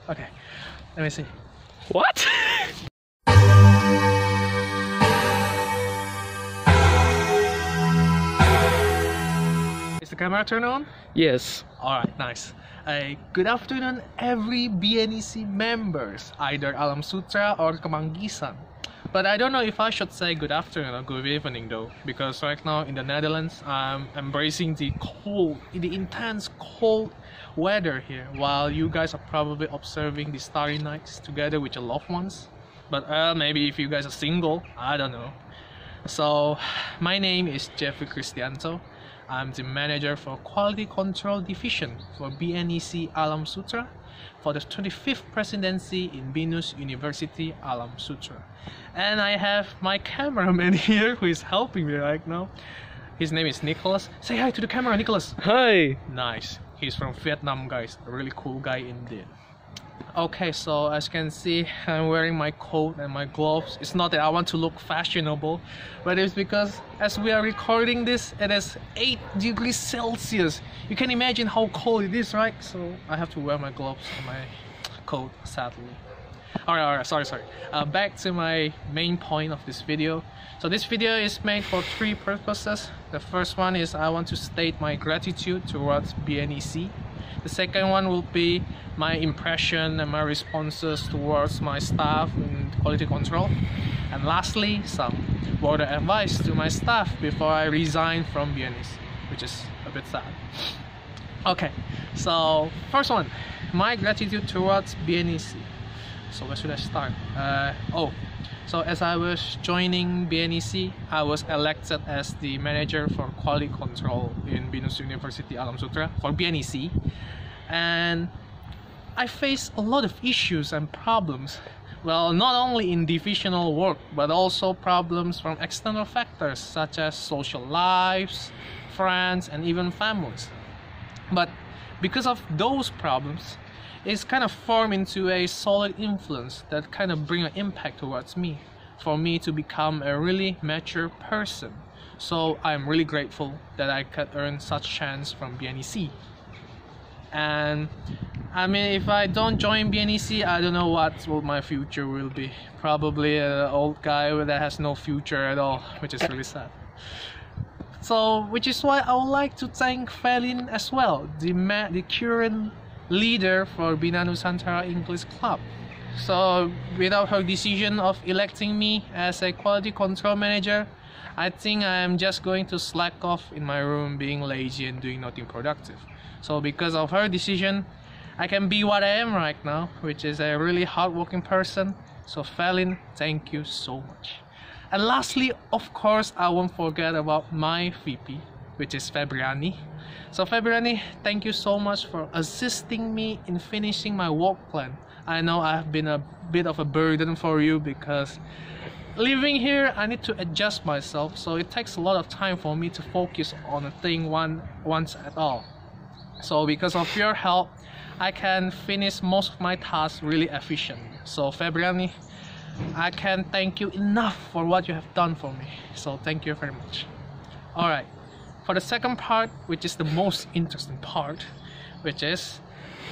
Okay, let me see. What? Is the camera turned on? Yes. Alright, nice. Good afternoon, every BNEC members, either Alam Sutra or Kemanggisan. But I don't know if I should say good afternoon or good evening though, because right now in the Netherlands, I'm embracing the intense cold weather here, while you guys are probably observing the starry nights together with your loved ones. But maybe if you guys are single, I don't know. So, my name is Jeffrey Cristianto. I'm the manager for Quality Control Division for BNEC Alam Sutra for the 25th presidency in Binus University Alam Sutra. And I have my cameraman here who is helping me right now. His name is Nicholas. Say hi to the camera, Nicholas. Hi. Nice. He's from Vietnam, guys. A really cool guy indeed. Okay, so as you can see, I'm wearing my coat and my gloves. It's not that I want to look fashionable, but it's because as we are recording this, it is 8 degrees Celsius. You can imagine how cold it is, right? So I have to wear my gloves and my coat, sadly. Alright, sorry. Back to my main point of this video. So this video is made for 3 purposes. The first one is I want to state my gratitude towards BNEC. The second one will be my impression and my responses towards my staff in quality control. And lastly, some word of advice to my staff before I resign from BNEC, which is a bit sad. Okay, so first one, my gratitude towards BNEC. So where should I start? So as I was joining BNEC, I was elected as the manager for quality control in Binus University Alam Sutra for BNEC, and I faced a lot of issues and problems. Well, not only in divisional work, but also problems from external factors such as social lives, friends, and even families. But because of those problems, it's kind of formed into a solid influence that kind of bring an impact towards me, for me to become a really mature person. So I'm really grateful that I could earn such chance from BNEC. And I mean, if I don't join BNEC, I don't know what my future will be. Probably an old guy that has no future at all, which is really sad. So, which is why I would like to thank Felin as well, the current leader for Bina Nusantara English Club. So without her decision of electing me as a quality control manager, I think I am just going to slack off in my room being lazy and doing nothing productive. So because of her decision, I can be what I am right now, which is a really hardworking person. So Felin, thank you so much. And lastly, of course, I won't forget about my VP, which is Febriani. So Febriani, thank you so much for assisting me in finishing my work plan. I know I've been a bit of a burden for you because living here, I need to adjust myself. So it takes a lot of time for me to focus on a thing once at all. So because of your help, I can finish most of my tasks really efficiently. So Febriani, I can't thank you enough for what you have done for me. So thank you very much. Alright. For the second part, which is the most interesting part, which is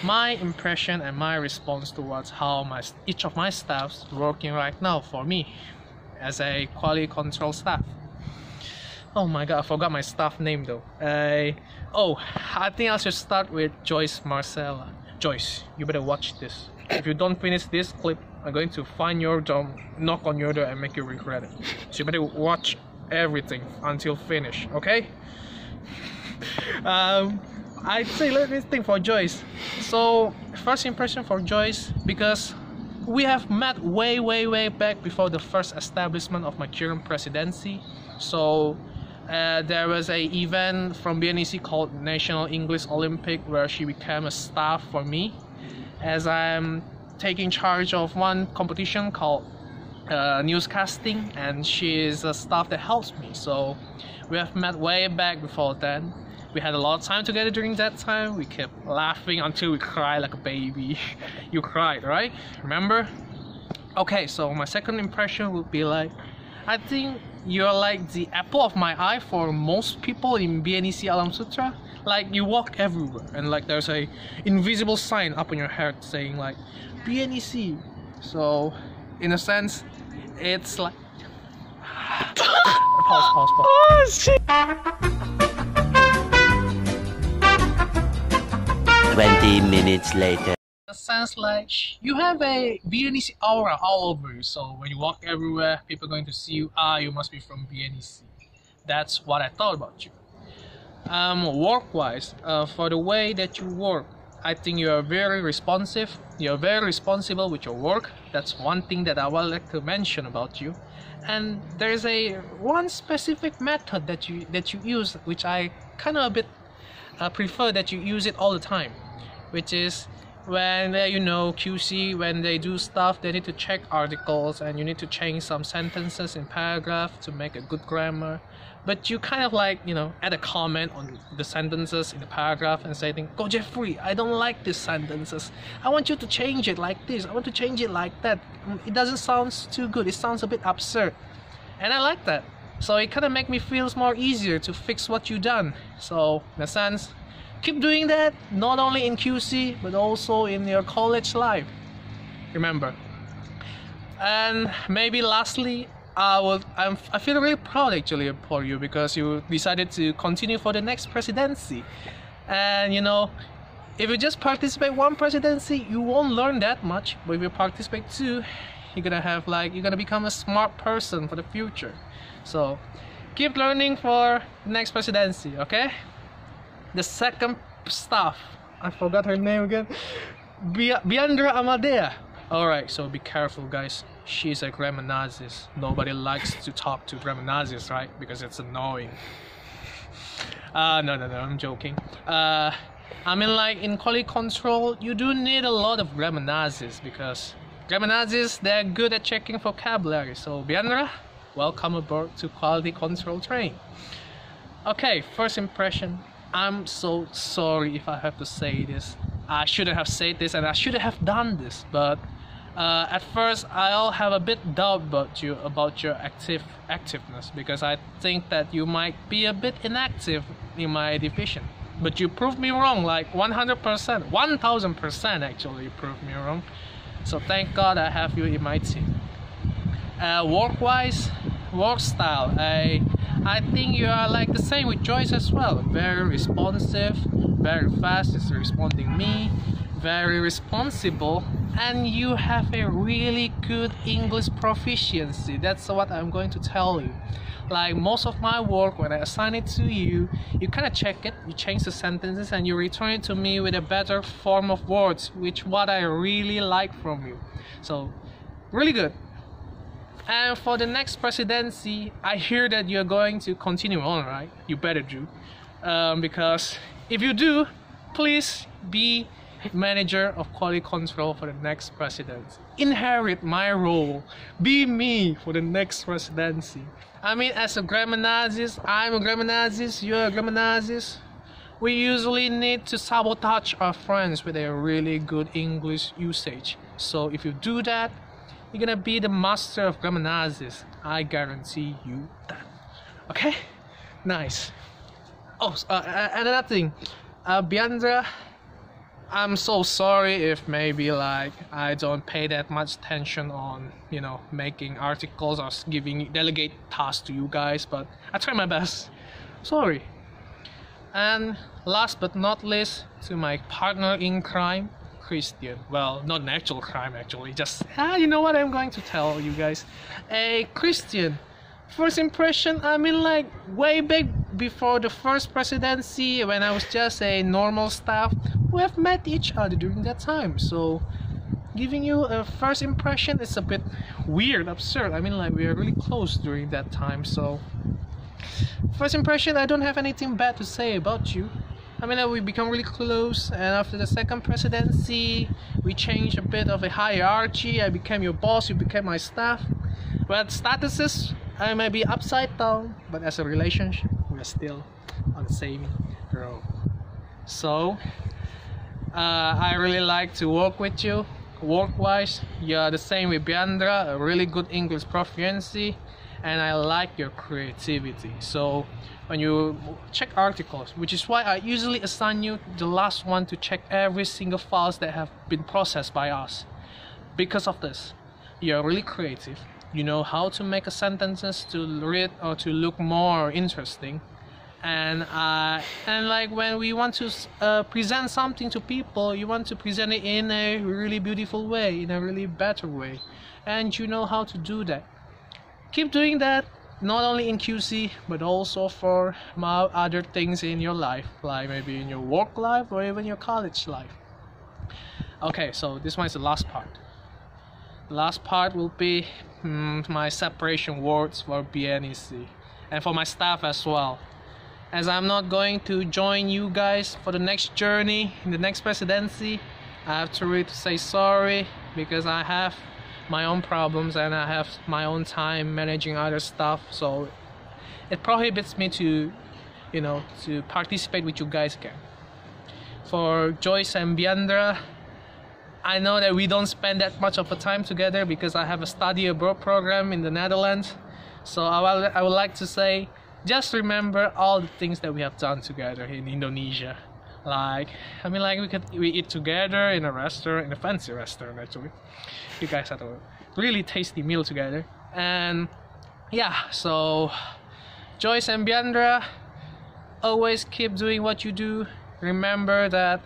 my impression and my response towards how each of my staffs working right now for me as a quality control staff. Oh my god, I forgot my staff name though. I think I should start with Joyce Marcella. Joyce, you better watch this. If you don't finish this clip, I'm going to find your door, knock on your door and make you regret it. So you better watch everything until finish, okay? I'd say let me think for Joyce. So first impression for Joyce, because we have met way back before the first establishment of my current presidency. So there was a event from BNEC called National English Olympic where she became a staff for me, as I'm taking charge of one competition called newscasting, and she is a staff that helps me. So we have met way back before then. We had a lot of time together during that time. We kept laughing until we cried like a baby. You cried, right? Remember? Okay, so my second impression would be like, I think you're like the apple of my eye for most people in BNEC Alam Sutra. like you walk everywhere and like there's a invisible sign up on your head saying like BNEC. So in a sense, it's like pause. Oh, shit. 20 minutes later. In a sense, like you have a BNEC aura all over you. So when you walk everywhere, people are going to see you. You must be from BNEC. That's what I thought about you. Work-wise, for the way that you work, I think you are very responsive. You're very responsible with your work. That's one thing that I would like to mention about you. And there's one specific method that you use, which I kind of a bit prefer that you use it all the time, which is when QC, when they do stuff, they need to check articles and you need to change some sentences in paragraph to make a good grammar. But you kind of like, add a comment on the sentences in the paragraph and say, "Go Jeffrey, I don't like these sentences. I want you to change it like this. I want to change it like that. It doesn't sound too good. It sounds a bit absurd." And I like that. So it kind of make me feel more easier to fix what you done. So in a sense, keep doing that, not only in QC, but also in your college life. Remember. And maybe lastly, I feel really proud actually for you because you decided to continue for the next presidency. And if you just participate one presidency, you won't learn that much. But if you participate two, you're gonna become a smart person for the future. So keep learning for the next presidency, okay? The second staff, I forgot her name again, Biandra Amadea. Alright, so be careful guys. She's a grammar Nazis. Nobody likes to talk to grammar Nazis, right? Because it's annoying. No, I'm joking. I mean, like in quality control, you do need a lot of grammar Nazis because grammar Nazis, they're good at checking vocabulary. So Biandra, welcome aboard to quality control train. Okay, first impression. I'm so sorry if I have to say this. I shouldn't have said this and I shouldn't have done this, but at first I'll have a bit doubt about your activeness because I think that you might be a bit inactive in my division. But you proved me wrong, like 100%, 1000% actually you proved me wrong. So thank God I have you in my team. Work-wise, work style, I think you are like the same with Joyce as well. Very responsive, very fast, is responding me, very responsible, and you have a really good English proficiency. That's what I'm going to tell you. Like most of my work, when I assign it to you, you kind of check it, you change the sentences and you return it to me with a better form of words, which what I really like from you. So really good. And for the next presidency, I hear that you're going to continue on, right? You better do. Because if you do, please be manager of quality control for the next presidency. Inherit my role. Be me for the next presidency. I mean, as a grammar Nazis, I'm a grammar Nazis, you're a grammar Nazis. We usually need to sabotage our friends with a really good English usage. So if you do that, you're gonna be the master of grammar Nazis. I guarantee you that. Okay? Nice. Oh, another thing. Biandra, I'm so sorry if maybe like I don't pay that much attention on, making articles or delegate tasks to you guys, but I try my best. Sorry. And last but not least, to my partner in crime, Christian. Well, not an actual crime actually, just you know what I'm going to tell you guys. Christian, first impression, I mean like way back before the first presidency when I was just a normal staff, we have met each other during that time. So giving you a first impression is a bit weird, absurd. I mean like we are really close during that time. So first impression, I don't have anything bad to say about you. I mean, we become really close, and after the second presidency, we changed a bit of a hierarchy. I became your boss, you became my staff. But statuses, I may be upside down, but as a relationship, we're still on the same row. So, I really like to work with you. Work-wise, you're the same with Biandra, a really good English proficiency. and I like your creativity. So when you check articles, which is why I usually assign you the last one to check every single files that have been processed by us. Because of this, you're really creative. You know how to make a sentences to read or to look more interesting. And like when we want to present something to people, you want to present it in a really beautiful way, in a really better way, and you know how to do that. Keep doing that, not only in QC but also for other things in your life, like maybe in your work life or even your college life. Okay, so this one is the last part. The last part will be my separation words for BNEC and for my staff as well. As I'm not going to join you guys for the next journey in the next presidency, I have to really say sorry, because I have my own problems and I have my own time managing other stuff, so it prohibits me to, you know, to participate with you guys again. For Joyce and Biandra, I know that we don't spend that much of a time together because I have a study abroad program in the Netherlands, so I would like to say, just remember all the things that we have done together in Indonesia. Like, I mean, like we eat together in a restaurant, in a fancy restaurant actually. You guys had a really tasty meal together. And yeah, so Joyce and Biandra, always keep doing what you do. Remember that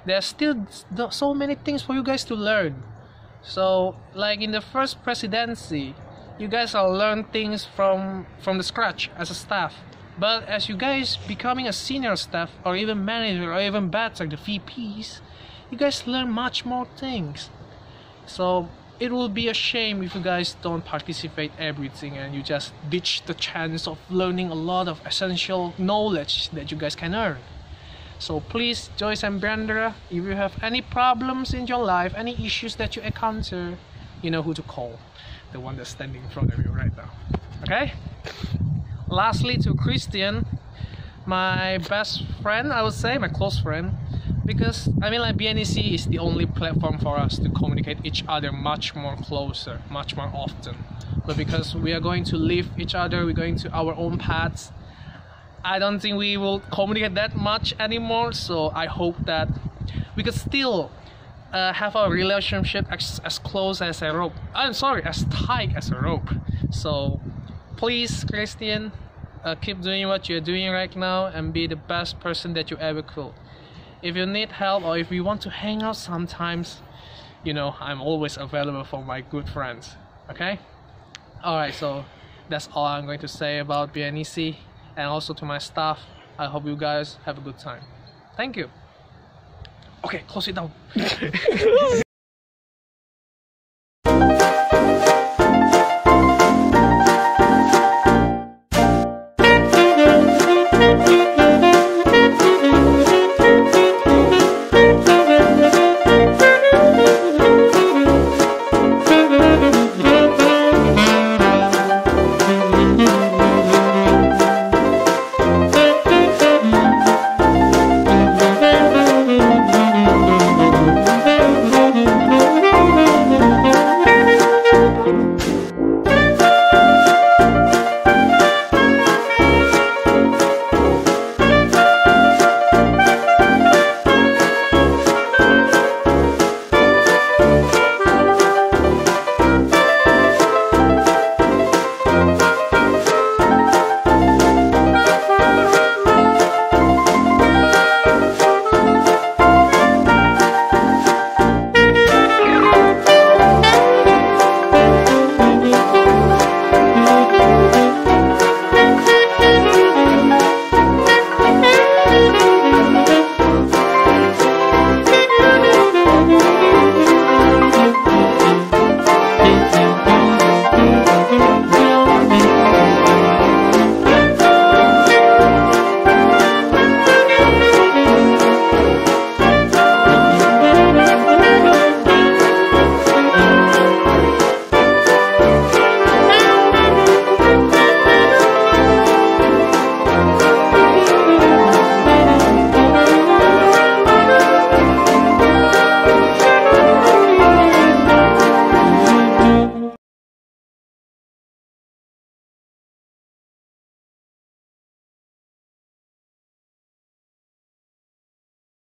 there's still so many things for you guys to learn. So like in the first presidency, you guys will learn things from the scratch as a staff. But as you guys becoming a senior staff or even manager or even better, the VPs, you guys learn much more things. So it will be a shame if you guys don't participate everything and you just ditch the chance of learning a lot of essential knowledge that you guys can earn. So please, Joyce and Biandra, if you have any problems in your life, any issues that you encounter, you know who to call. The one that's standing in front of you right now. Okay? Lastly, to Christian, my best friend, I would say, my close friend, because I mean, like, BNEC is the only platform for us to communicate each other much more closer, much more often. But because we are going to leave each other, we're going to our own paths, I don't think we will communicate that much anymore. So I hope that we could still have our relationship as close as a rope. I'm sorry, as tight as a rope. So please, Christian, keep doing what you're doing right now and be the best person that you ever could. If you need help or if you want to hang out sometimes, you know, I'm always available for my good friends. Okay? Alright, so that's all I'm going to say about BNEC, and also to my staff. I hope you guys have a good time. Thank you. Okay, close it down.